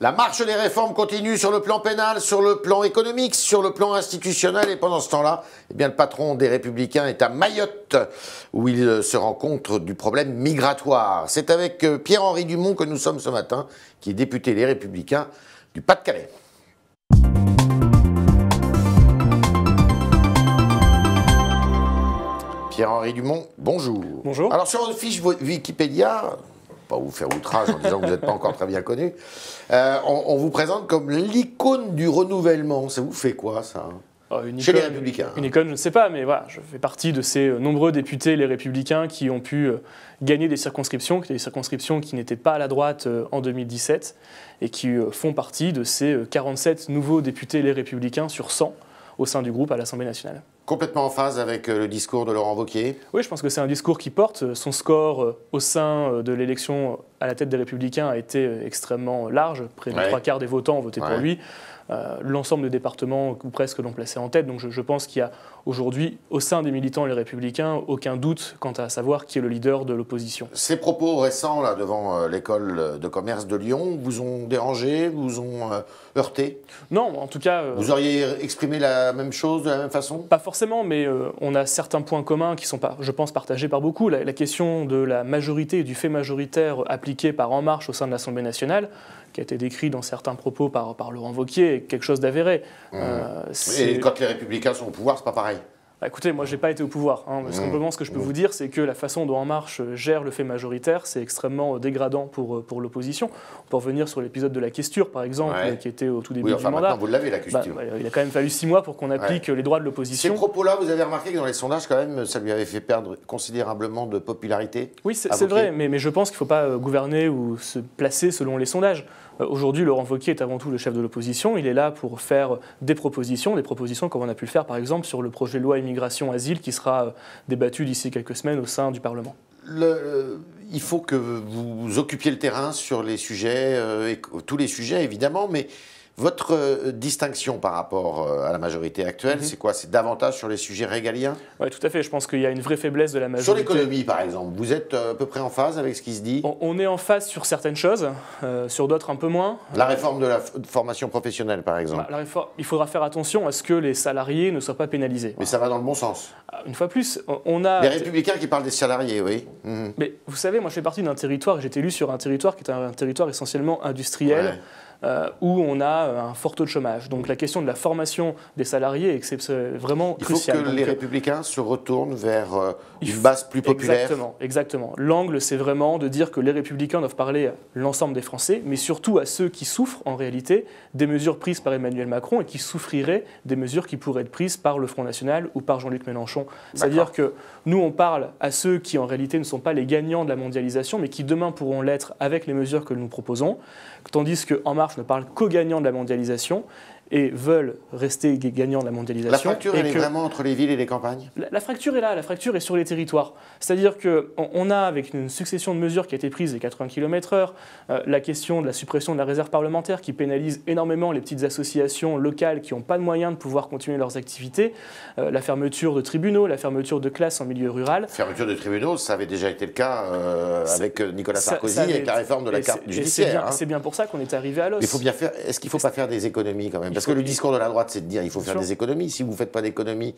La marche des réformes continue sur le plan pénal, sur le plan économique, sur le plan institutionnel. Et pendant ce temps-là, eh bien, le patron des Républicains est à Mayotte, où il se rend compte du problème migratoire. C'est avec Pierre-Henri Dumont que nous sommes ce matin, qui est député Les Républicains du Pas-de-Calais. Pierre-Henri Dumont, bonjour. Bonjour. Alors sur votre fiche Wikipédia, pas vous faire outrage en disant que vous n'êtes pas encore très bien connu, on vous présente comme l'icône du renouvellement. Ça vous fait quoi, ça? Chez les Républicains. Une icône, je ne sais pas, mais voilà, je fais partie de ces nombreux députés, les Républicains, qui ont pu gagner des circonscriptions qui n'étaient pas à la droite en 2017, et qui font partie de ces 47 nouveaux députés, les Républicains, sur 100 au sein du groupe à l'Assemblée nationale. Complètement en phase avec le discours de Laurent Wauquiez? Oui, je pense que c'est un discours qui porte. Son score au sein de l'élection à la tête des Républicains a été extrêmement large. Près de 3/4 des votants ont voté pour lui. L'ensemble des départements ou presque l'ont placé en tête. Donc je pense qu'il y a aujourd'hui, au sein des militants Les Républicains, aucun doute quant à savoir qui est le leader de l'opposition. Ces propos récents là, devant l'école de commerce de Lyon vous ont dérangé, vous ont heurté? Non, en tout cas... Vous auriez exprimé la même chose de la même façon? Pas forcément, mais on a certains points communs qui sont, je pense, partagés par beaucoup. La question de la majorité et du fait majoritaire appliqué par En Marche au sein de l'Assemblée nationale, qui a été décrit dans certains propos par Laurent Wauquiez, est quelque chose d'avéré. Et quand les Républicains sont au pouvoir, c'est pas pareil? Bah écoutez, moi j'ai pas été au pouvoir. Simplement, ce que je peux vous dire, c'est que la façon dont En Marche gère le fait majoritaire, c'est extrêmement dégradant pour l'opposition. On peut revenir sur l'épisode de la questure, par exemple, qui était au tout début du mandat. Maintenant, vous l'avez, la question. Il a quand même fallu 6 mois pour qu'on applique les droits de l'opposition. Ces propos-là, vous avez remarqué que dans les sondages, quand même, ça lui avait fait perdre considérablement de popularité? Oui, c'est vrai, mais je pense qu'il ne faut pas gouverner ou se placer selon les sondages. Aujourd'hui, Laurent Wauquiez est avant tout le chef de l'opposition. Il est là pour faire des propositions comme on a pu le faire par exemple sur le projet de loi immigration-asile qui sera débattu d'ici quelques semaines au sein du Parlement. Il faut que vous occupiez le terrain sur les sujets, tous les sujets évidemment, mais votre distinction par rapport à la majorité actuelle, c'est quoi? C'est davantage sur les sujets régaliens? Oui, tout à fait. Je pense qu'il y a une vraie faiblesse de la majorité. Sur l'économie, par exemple, vous êtes à peu près en phase avec ce qui se dit? On est en phase sur certaines choses, sur d'autres un peu moins. La réforme de la formation professionnelle, par exemple? Il faudra faire attention à ce que les salariés ne soient pas pénalisés. Mais ça va dans le bon sens? Une fois plus, on a... Les Républicains qui parlent des salariés, oui. Mais vous savez, moi je fais partie d'un territoire, j'ai été élu sur un territoire qui est un territoire essentiellement industriel. Où on a un fort taux de chômage. Donc la question de la formation des salariés est vraiment cruciale. Il faut que les Républicains se retournent vers une base plus populaire. Exactement. L'angle, c'est vraiment de dire que les Républicains doivent parler à l'ensemble des Français, mais surtout à ceux qui souffrent en réalité des mesures prises par Emmanuel Macron et qui souffriraient des mesures qui pourraient être prises par le Front National ou par Jean-Luc Mélenchon. C'est-à-dire que nous, on parle à ceux qui en réalité ne sont pas les gagnants de la mondialisation, mais qui demain pourront l'être avec les mesures que nous proposons, tandis que En Marche ne parle qu'aux gagnants de la mondialisation et veulent rester gagnants de la mondialisation. La fracture, elle est vraiment entre les villes et les campagnes? La fracture est là, la fracture est sur les territoires. C'est-à-dire qu'on a, avec une succession de mesures qui a été prise, les 80 km/h, la question de la suppression de la réserve parlementaire qui pénalise énormément les petites associations locales qui n'ont pas de moyens de pouvoir continuer leurs activités, la fermeture de tribunaux, la fermeture de classes en milieu rural. Fermeture de tribunaux, ça avait déjà été le cas avec Nicolas Sarkozy, avec la réforme de la carte judiciaire. C'est bien pour ça qu'on est arrivé à l'os. Est-ce qu'il ne faut pas faire des économies quand même? Parce que le discours de la droite, c'est de dire qu'il faut faire des économies. Si vous ne faites pas d'économies,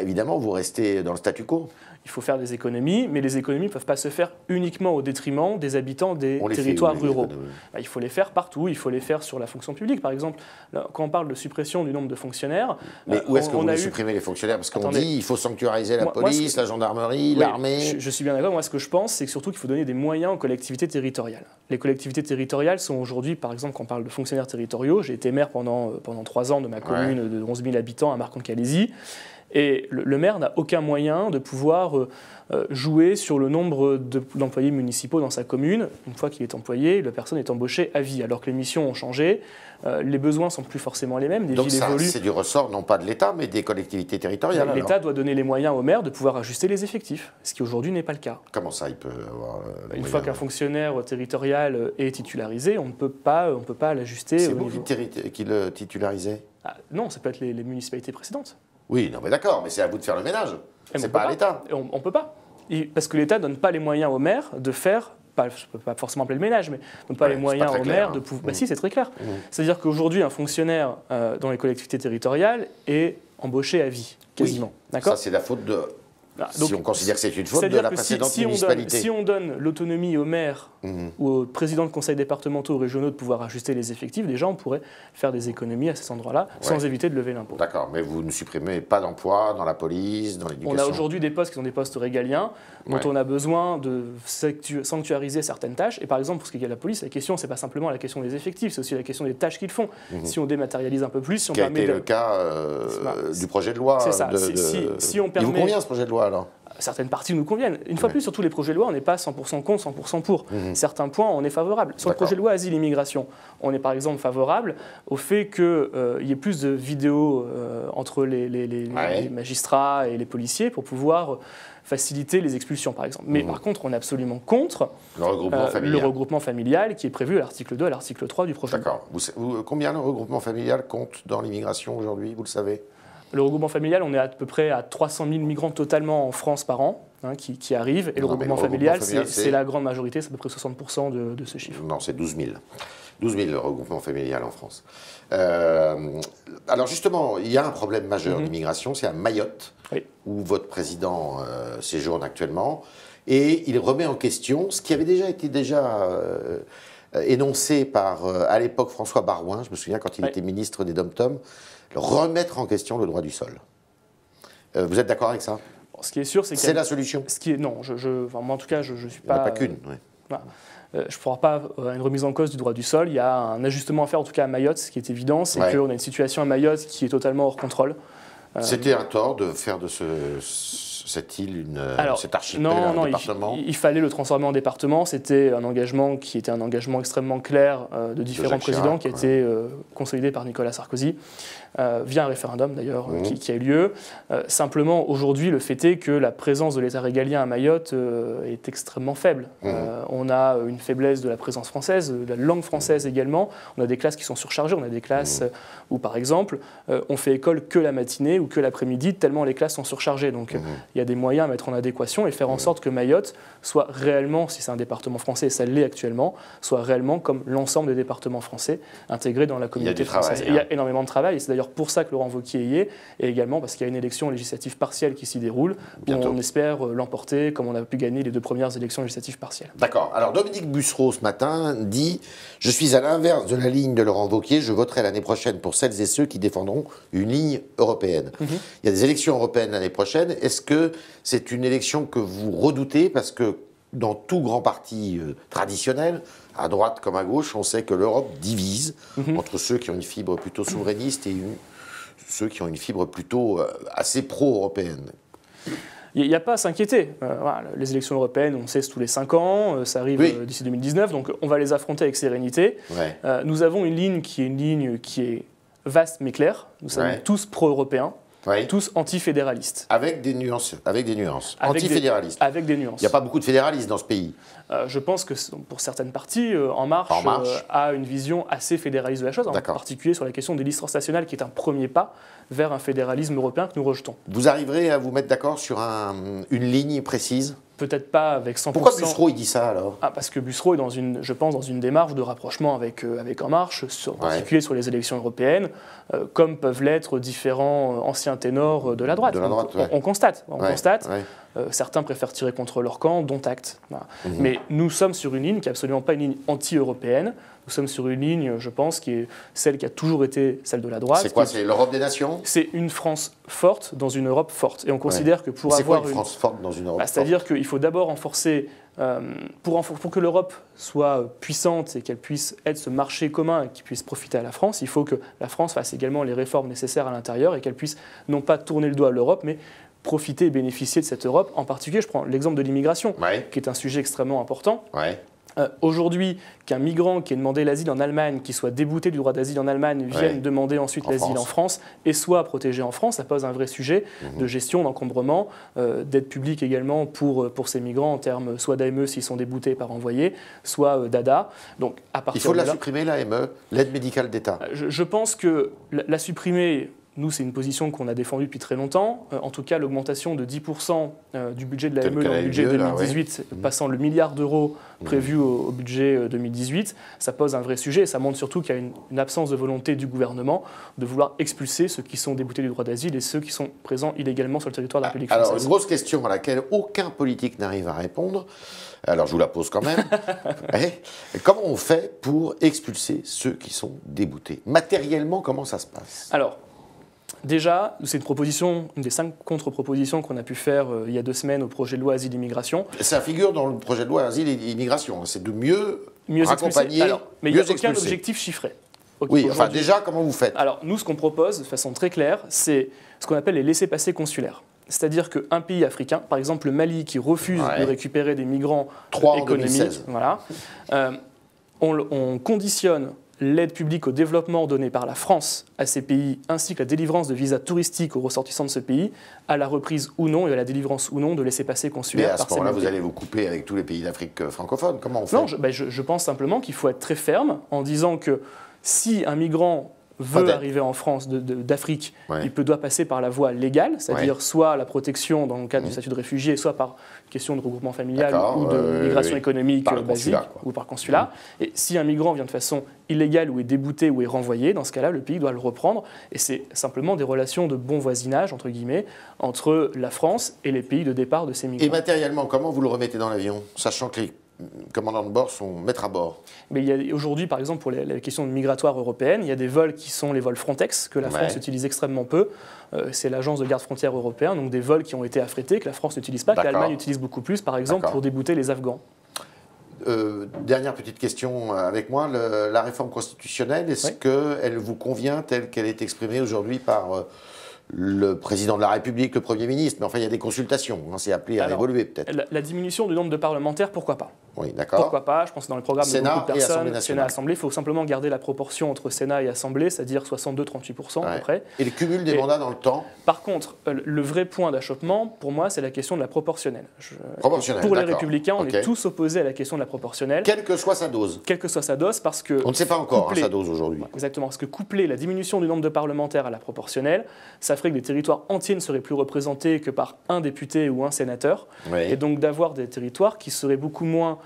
évidemment, vous restez dans le statu quo. Il faut faire des économies, mais les économies ne peuvent pas se faire uniquement au détriment des habitants des territoires ruraux. Il faut les faire partout, il faut les faire sur la fonction publique. Par exemple, là, quand on parle de suppression du nombre de fonctionnaires... Mais où est-ce que vous voulez supprimer les fonctionnaires? Parce qu'on dit qu'il faut sanctuariser la police, la gendarmerie, l'armée... Je suis bien d'accord. Moi, ce que je pense, c'est que surtout qu'il faut donner des moyens aux collectivités territoriales. Les collectivités territoriales sont aujourd'hui, par exemple, quand on parle de fonctionnaires territoriaux, j'ai été maire pendant 3 ans de ma commune de 11 000 habitants à Marcq-en-Calaisis. Et le maire n'a aucun moyen de pouvoir jouer sur le nombre d'employés municipaux dans sa commune. Une fois qu'il est employé, la personne est embauchée à vie, alors que les missions ont changé, les besoins ne sont plus forcément les mêmes. Donc ça, c'est du ressort non pas de l'État, mais des collectivités territoriales. L'État doit donner les moyens au maire de pouvoir ajuster les effectifs, ce qui aujourd'hui n'est pas le cas. Comment ça, il peut avoir... Une fois qu'un fonctionnaire territorial est titularisé, on ne peut pas l'ajuster. C'est vous qui le titularisez? Non, ça peut être les municipalités précédentes. Oui, non mais d'accord, mais c'est à vous de faire le ménage. C'est pas à l'État. On ne peut pas. Parce que l'État ne donne pas les moyens aux maires de faire je ne peux pas forcément appeler le ménage, mais donnent pas les moyens aux maires de pouvoir... Bah si, c'est très clair. C'est-à-dire qu'aujourd'hui, un fonctionnaire dans les collectivités territoriales est embauché à vie, quasiment. Oui. Ça, c'est la faute de... Donc, si on considère que c'est une faute de la précédente municipalité. Si on donne l'autonomie aux maires ou aux présidents de conseils départementaux ou régionaux de pouvoir ajuster les effectifs, déjà on pourrait faire des économies à ces endroits-là sans éviter de lever l'impôt. D'accord, mais vous ne supprimez pas d'emplois dans la police, dans l'éducation? On a aujourd'hui des postes qui sont des postes régaliens dont on a besoin de sanctuariser certaines tâches. Et par exemple, pour ce qui est de la police, la question, c'est pas simplement la question des effectifs, c'est aussi la question des tâches qu'ils font. Si on dématérialise un peu plus, si on permet... le cas du projet de loi. C'est ça. Si on permet... Il vous convient ce projet de loi alors? Certaines parties nous conviennent. Une fois plus, sur tous les projets de loi, on n'est pas 100% contre, 100% pour. Certains points, on est favorable. Sur le projet de loi Asile et Immigration, on est par exemple favorable au fait qu'il y ait plus de vidéos entre les magistrats et les policiers pour pouvoir faciliter les expulsions, par exemple. Mais par contre, on est absolument contre le regroupement familial qui est prévu à l'article 2 et à l'article 3 du projet de loi. D'accord. Combien le regroupement familial compte dans l'immigration aujourd'hui, vous le savez? Le regroupement familial, on est à peu près à 300 000 migrants totalement en France par an qui arrivent. Et le regroupement familial, c'est la grande majorité, c'est à peu près 60% de ce chiffre. Non, c'est 12 000. 12 000 le regroupement familial en France. Alors justement, il y a un problème majeur d'immigration, c'est à Mayotte, où votre président séjourne actuellement. Et il remet en question ce qui avait déjà été énoncé par, à l'époque, François Baroin, je me souviens quand il était ministre des Dom-Tom, remettre en question le droit du sol. Vous êtes d'accord avec ça? Ce qui est sûr, c'est que c'est la solution. Non, moi en tout cas, je ne suis pas. Il n'y en a pas qu'une. Je ne crois pas à une remise en cause du droit du sol. Il y a un ajustement à faire, en tout cas à Mayotte. Ce qui est évident, c'est qu'on a une situation à Mayotte qui est totalement hors contrôle. C'était un tort de faire de cette île, cet archipel, un département? Il fallait le transformer en département. C'était un engagement qui était un engagement extrêmement clair de différents présidents qui a été consolidé par Nicolas Sarkozy, via un référendum d'ailleurs qui a eu lieu. Simplement, aujourd'hui, le fait est que la présence de l'État régalien à Mayotte est extrêmement faible. On a une faiblesse de la présence française, de la langue française également. On a des classes qui sont surchargées. On a des classes où, par exemple, on fait école que la matinée ou que l'après-midi, tellement les classes sont surchargées. Donc, il y a des moyens à mettre en adéquation et faire en sorte que Mayotte soit réellement, si c'est un département français, et ça l'est actuellement, soit réellement comme l'ensemble des départements français intégrés dans la communauté française. Il y a énormément de travail et c'est d'ailleurs pour ça que Laurent Wauquiez y est, et également parce qu'il y a une élection législative partielle qui s'y déroule, où on espère l'emporter comme on a pu gagner les 2 premières élections législatives partielles. D'accord. Alors Dominique Bussereau, ce matin, dit « Je suis à l'inverse de la ligne de Laurent Wauquiez, je voterai l'année prochaine pour celles et ceux qui défendront une ligne européenne. Il y a des élections européennes l'année prochaine. Est-ce que c'est une élection que vous redoutez? Parce que dans tout grand parti traditionnel, à droite comme à gauche, on sait que l'Europe divise entre ceux qui ont une fibre plutôt souverainiste et ceux qui ont une fibre plutôt assez pro-européenne. Il n'y a pas à s'inquiéter. Les élections européennes, on cesse tous les 5 ans, ça arrive d'ici 2019, donc on va les affronter avec sérénité. Nous avons une ligne qui est vaste mais claire. Nous sommes tous pro-européens. Tous antifédéralistes. Avec des nuances. Antifédéralistes. Avec des nuances. Il n'y a pas beaucoup de fédéralistes dans ce pays. Je pense que pour certaines parties, En Marche a une vision assez fédéraliste de la chose, en particulier sur la question des listes transnationales, qui est un premier pas vers un fédéralisme européen que nous rejetons. Vous arriverez à vous mettre d'accord sur une ligne précise? Peut-être pas avec 100%. Pourquoi Bussereau il dit ça alors? Parce que Bussereau est je pense, dans une démarche de rapprochement avec En Marche, en particulier sur les élections européennes, comme peuvent l'être différents anciens ténors de la droite. On constate. Certains préfèrent tirer contre leur camp, dont acte. Mais nous sommes sur une ligne qui n'est absolument pas une ligne anti-européenne. Nous sommes sur une ligne, je pense, qui est celle qui a toujours été celle de la droite. C'est quoi? C'est l'Europe des nations? C'est une France forte dans une Europe forte. Et on considère que pour avoir une France forte dans une Europe forte? C'est-à-dire qu'il faut d'abord renforcer, pour que l'Europe soit puissante et qu'elle puisse être ce marché commun et qu'il puisse profiter à la France, il faut que la France fasse également les réformes nécessaires à l'intérieur et qu'elle puisse non pas tourner le doigt à l'Europe, mais profiter et bénéficier de cette Europe. En particulier, je prends l'exemple de l'immigration, qui est un sujet extrêmement important. Aujourd'hui, qu'un migrant qui ait demandé l'asile en Allemagne, qui soit débouté du droit d'asile en Allemagne, vienne demander ensuite l'asile en France et soit protégé en France, ça pose un vrai sujet de gestion, d'encombrement, d'aide publique également pour ces migrants en termes soit d'AME s'ils sont déboutés par envoyé, soit d'ADA. Donc, à partir il faut la supprimer, l'AME, l'aide médicale d'État. Je pense que la supprimer nous, c'est une position qu'on a défendue depuis très longtemps. En tout cas, l'augmentation de 10% du budget de l'AME dans le budget 2018, passant le milliard d'euros prévu au budget 2018, ça pose un vrai sujet. Et ça montre surtout qu'il y a une absence de volonté du gouvernement de vouloir expulser ceux qui sont déboutés du droit d'asile et ceux qui sont présents illégalement sur le territoire de la République française. Alors, une grosse question à laquelle aucun politique n'arrive à répondre. Alors, je vous la pose quand même. Comment on fait pour expulser ceux qui sont déboutés? Matériellement, comment ça se passe? Alors, déjà, c'est une proposition, une des 5 contre-propositions qu'on a pu faire il y a 2 semaines au projet de loi Asile et Immigration. Ça figure dans le projet de loi Asile et Immigration. C'est de mieux accompagner, mais il n'y a aucun objectif chiffré. Oui, enfin déjà, comment vous faites? Alors, nous, ce qu'on propose de façon très claire, c'est ce qu'on appelle les laissez-passer consulaires. C'est-à-dire qu'un pays africain, par exemple le Mali, qui refuse de récupérer des migrants économiques, voilà, on conditionne l'aide publique au développement donnée par la France à ces pays, ainsi que la délivrance de visas touristiques aux ressortissants de ce pays, à la reprise ou non et à la délivrance ou non de laissez-passer consulaires. Mais à ce moment-là, vous allez vous couper avec tous les pays d'Afrique francophone. Comment on fait? Non, je pense simplement qu'il faut être très ferme en disant que si un migrant veut arriver en France d'Afrique, il doit passer par la voie légale, c'est-à-dire soit la protection dans le cadre du statut de réfugié, soit par question de regroupement familial ou de migration économique basique ou par consulat. Et si un migrant vient de façon illégale ou est débouté ou est renvoyé, dans ce cas-là, le pays doit le reprendre. Et c'est simplement des relations de bon voisinage, entre guillemets, entre la France et les pays de départ de ces migrants. Et matériellement, comment vous le remettez dans l'avion, sachant que les commandants de bord sont maîtres à bord? Mais il y a aujourd'hui, par exemple, pour les questions migratoires européennes, il y a des vols qui sont les vols Frontex, que la France utilise extrêmement peu. C'est l'agence de garde frontière européenne, donc des vols qui ont été affrétés, que la France n'utilise pas, que l'Allemagne utilise beaucoup plus, par exemple, pour débouter les Afghans. Dernière petite question avec moi, la réforme constitutionnelle, est-ce qu'elle vous convient telle qu'elle est exprimée aujourd'hui par le président de la République, le Premier ministre? Mais enfin, il y a des consultations, c'est appelé à évoluer peut-être. La diminution du nombre de parlementaires, pourquoi pas? Oui, d'accord. Pourquoi pas? Je pense que dans les programmes de beaucoup de personnes, Sénat, Assemblée, il faut simplement garder la proportion entre Sénat et Assemblée, c'est-à-dire 62-38% à peu près. Et le cumul des mandats dans le temps? Par contre, le vrai point d'achoppement, pour moi, c'est la question de la proportionnelle. Pour les Républicains, on est tous opposés à la question de la proportionnelle. Quelle que soit sa dose? Quelle que soit sa dose, parce que... On ne sait pas encore sa dose aujourd'hui. Exactement, parce que coupler la diminution du nombre de parlementaires à la proportionnelle, ça ferait que des territoires entiers ne seraient plus représentés que par un député ou un sénateur, et donc d'avoir des territoires qui seraient beaucoup moins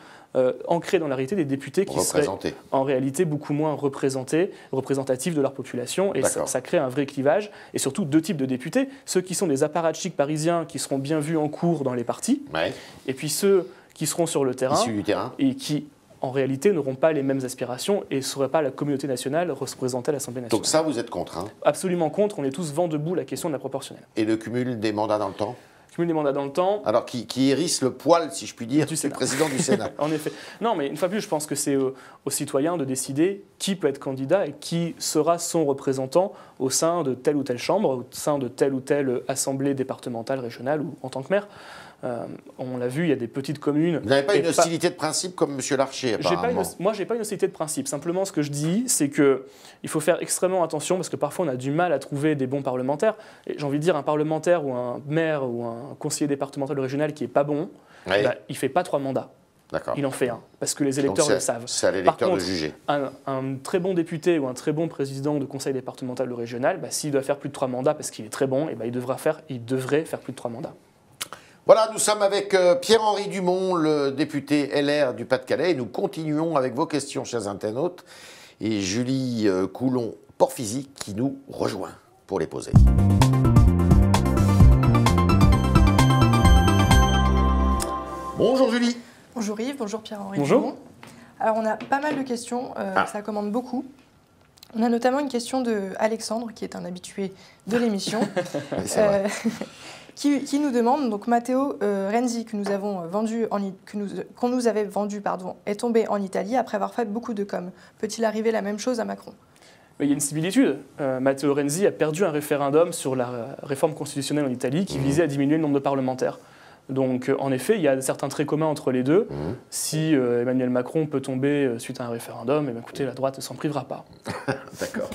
ancrés dans la réalité, des députés qui seraient en réalité beaucoup moins représentatifs de leur population, et ça crée un vrai clivage, et surtout 2 types de députés, ceux qui sont des apparatchiks parisiens qui seront bien vus en cours dans les partis, et puis ceux qui seront sur le terrain, et qui en réalité n'auront pas les mêmes aspirations et ne seraient pas la communauté nationale représentée à l'Assemblée nationale. Donc ça, vous êtes contre, Absolument contre, on est tous vent debout la question de la proportionnelle. Et le cumul des mandats dans le temps? Cumul des mandats dans le temps. Alors, qui hérisse le poil, si je puis dire, du président du Sénat. En effet. Non, mais une fois de plus, je pense que c'est aux citoyens de décider qui peut être candidat et qui sera son représentant au sein de telle ou telle chambre, au sein de telle ou telle assemblée départementale, régionale ou en tant que maire. On l'a vu, il y a des petites communes... Vous n'avez pas une hostilité de principe comme M. Larcher, apparemment. Moi, je n'ai pas une hostilité de principe. Simplement, ce que je dis, c'est qu'il faut faire extrêmement attention parce que parfois, on a du mal à trouver des bons parlementaires. J'ai envie de dire, un parlementaire ou un maire ou un conseiller départemental ou régional qui n'est pas bon, il ne fait pas 3 mandats. Il en fait 1, parce que les électeurs le savent. C'est à l'électeur de juger. Un très bon député ou un très bon président de conseil départemental ou régional, s'il doit faire plus de 3 mandats parce qu'il est très bon, il devrait faire plus de 3 mandats. Voilà, nous sommes avec Pierre-Henri Dumont, le député LR du Pas-de-Calais, et nous continuons avec vos questions, chers internautes, et Julie Coulon-Porphyzy qui nous rejoint pour les poser. Bonjour Julie. Bonjour Yves, bonjour Pierre-Henri. Bonjour. Alors on a pas mal de questions, ça commande beaucoup. On a notamment une question de Alexandre, qui est un habitué de l'émission. Qui nous demande, donc Matteo Renzi, qu'on nous avait vendu, est tombé en Italie après avoir fait beaucoup de com. Peut-il arriver la même chose à Macron? Il y a une similitude. Matteo Renzi a perdu un référendum sur la réforme constitutionnelle en Italie qui visait à diminuer le nombre de parlementaires. Donc, en effet, il y a certains traits communs entre les deux. Si Emmanuel Macron peut tomber suite à un référendum, écoutez, la droite ne s'en privera pas. D'accord.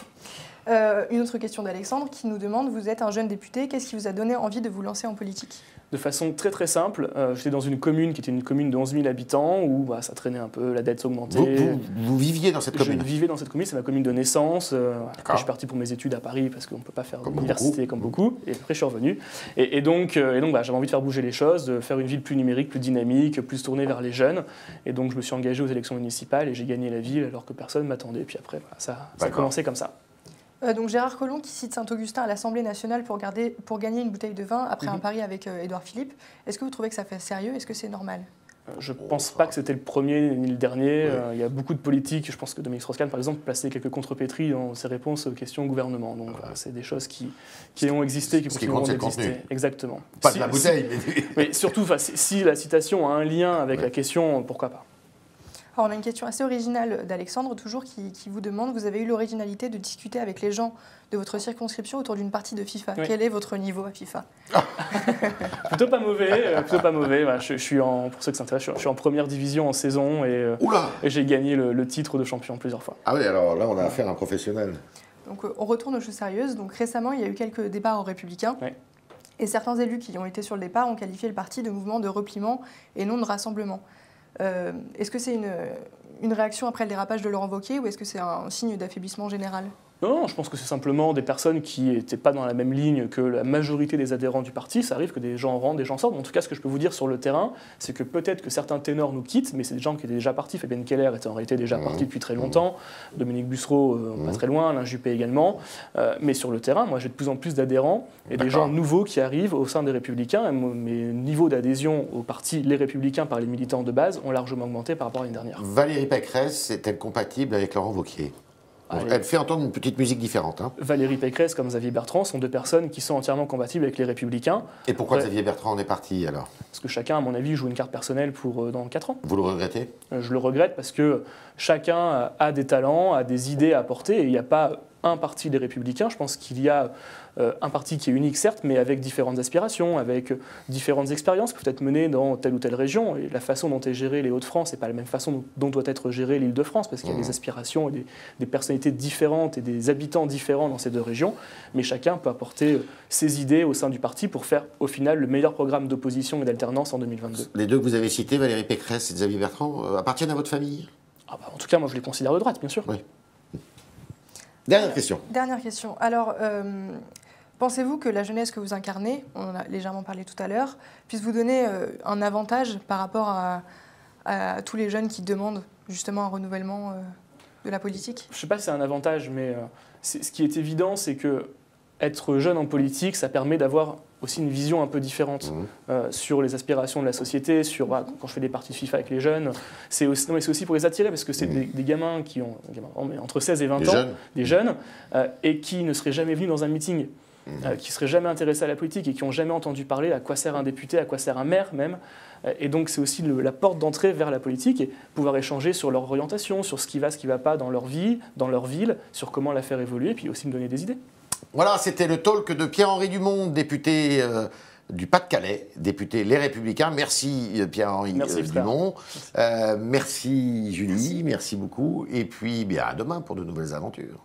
Une autre question d'Alexandre qui nous demande, vous êtes un jeune député, qu'est-ce qui vous a donné envie de vous lancer en politique ? De façon très très simple, j'étais dans une commune qui était une commune de 11 000 habitants où ça traînait un peu, la dette s'augmentait. Vous viviez dans cette commune ? Je vivais dans cette commune, c'est ma commune de naissance. Après, je suis parti pour mes études à Paris parce qu'on ne peut pas faire l'université comme beaucoup. Et après, je suis revenu. Et donc j'avais envie de faire bouger les choses, de faire une ville plus numérique, plus dynamique, plus tournée vers les jeunes. Et donc, je me suis engagé aux élections municipales et j'ai gagné la ville alors que personne ne m'attendait. Puis après, ça a commencé comme ça. Donc Gérard Collomb qui cite Saint-Augustin à l'Assemblée nationale pour gagner une bouteille de vin après un pari avec Édouard Philippe. Est-ce que vous trouvez que ça fait sérieux ? Est-ce que c'est normal ? Je ne pense pas que c'était le premier ni le dernier. Il y a beaucoup de politiques. Je pense que Dominique Strauss-Kahn, par exemple, plaçait quelques contrepétries dans ses réponses aux questions au gouvernement. Donc c'est des choses qui ont existé, qui continueront d'exister. Exactement. Pas de la bouteille, mais surtout, si la citation a un lien avec la question, pourquoi pas ? Alors, on a une question assez originale d'Alexandre, toujours, qui vous demande, vous avez eu l'originalité de discuter avec les gens de votre circonscription autour d'une partie de FIFA. Oui. Quel est votre niveau à FIFA ? Plutôt pas mauvais, plutôt pas mauvais. Je suis pour ceux qui s'intéressent, je suis en première division en saison et j'ai gagné le titre de champion plusieurs fois. Ah oui, alors là, on a affaire à un professionnel. Donc, on retourne aux choses sérieuses. Donc, récemment, il y a eu quelques départs aux Républicains. Oui. Et certains élus qui ont été sur le départ ont qualifié le parti de mouvement de repliement et non de rassemblement. Est-ce que c'est une réaction après le dérapage de Laurent Wauquiez ou est-ce que c'est un signe d'affaiblissement général ? Non, je pense que c'est simplement des personnes qui n'étaient pas dans la même ligne que la majorité des adhérents du parti. Ça arrive que des gens rentrent, des gens sortent. En tout cas, ce que je peux vous dire sur le terrain, c'est que peut-être que certains ténors nous quittent, mais c'est des gens qui étaient déjà partis. Fabienne Keller était en réalité déjà parti depuis très longtemps. Dominique Bussereau, pas très loin. Alain Juppé également. Mais sur le terrain, moi, j'ai de plus en plus d'adhérents et des gens nouveaux qui arrivent au sein des Républicains. Et mes niveaux d'adhésion au parti Les Républicains par les militants de base ont largement augmenté par rapport à l'année dernière. Valérie Pécresse est-elle compatible avec Laurent Wauquiez ? Elle fait entendre une petite musique différente. Hein. Valérie Pécresse comme Xavier Bertrand sont deux personnes qui sont entièrement compatibles avec les Républicains. Et pourquoi Xavier Bertrand en est parti alors ? Parce que chacun, à mon avis, joue une carte personnelle pour dans 4 ans. Vous le regrettez ? Je le regrette parce que chacun a des talents, a des idées à apporter et il n'y a pas un parti des Républicains. Je pense qu'il y a un parti qui est unique, certes, mais avec différentes aspirations, avec différentes expériences qui peuvent être menées dans telle ou telle région. Et la façon dont est gérée les Hauts-de-France n'est pas la même façon dont doit être gérée l'Île-de-France, parce qu'il y a des aspirations et des personnalités différentes et des habitants différents dans ces deux régions. Mais chacun peut apporter ses idées au sein du parti pour faire, au final, le meilleur programme d'opposition et d'alternance en 2022. Les deux que vous avez cités, Valérie Pécresse et Xavier Bertrand, appartiennent à votre famille ? En tout cas, moi, je les considère de droite, bien sûr. Oui. Dernière question. Dernière question. Alors, pensez-vous que la jeunesse que vous incarnez, on en a légèrement parlé tout à l'heure, puisse vous donner un avantage par rapport à tous les jeunes qui demandent justement un renouvellement de la politique ? Je ne sais pas si c'est un avantage, mais ce qui est évident, c'est que être jeune en politique, ça permet d'avoir aussi une vision un peu différente sur les aspirations de la société, sur quand je fais des parties de FIFA avec les jeunes, c'est aussi pour les attirer, parce que c'est des gamins qui ont entre 16 et 20 ans, des jeunes, et qui ne seraient jamais venus dans un meeting, qui ne seraient jamais intéressés à la politique et qui n'ont jamais entendu parler à quoi sert un député, à quoi sert un maire même. Et donc c'est aussi la porte d'entrée vers la politique et pouvoir échanger sur leur orientation, sur ce qui va pas dans leur vie, dans leur ville, sur comment la faire évoluer, et puis aussi me donner des idées. Voilà, c'était le talk de Pierre-Henri Dumont, député du Pas-de-Calais, député Les Républicains. Merci Pierre-Henri Dumont. Merci Julie, merci beaucoup. Et puis à demain pour de nouvelles aventures.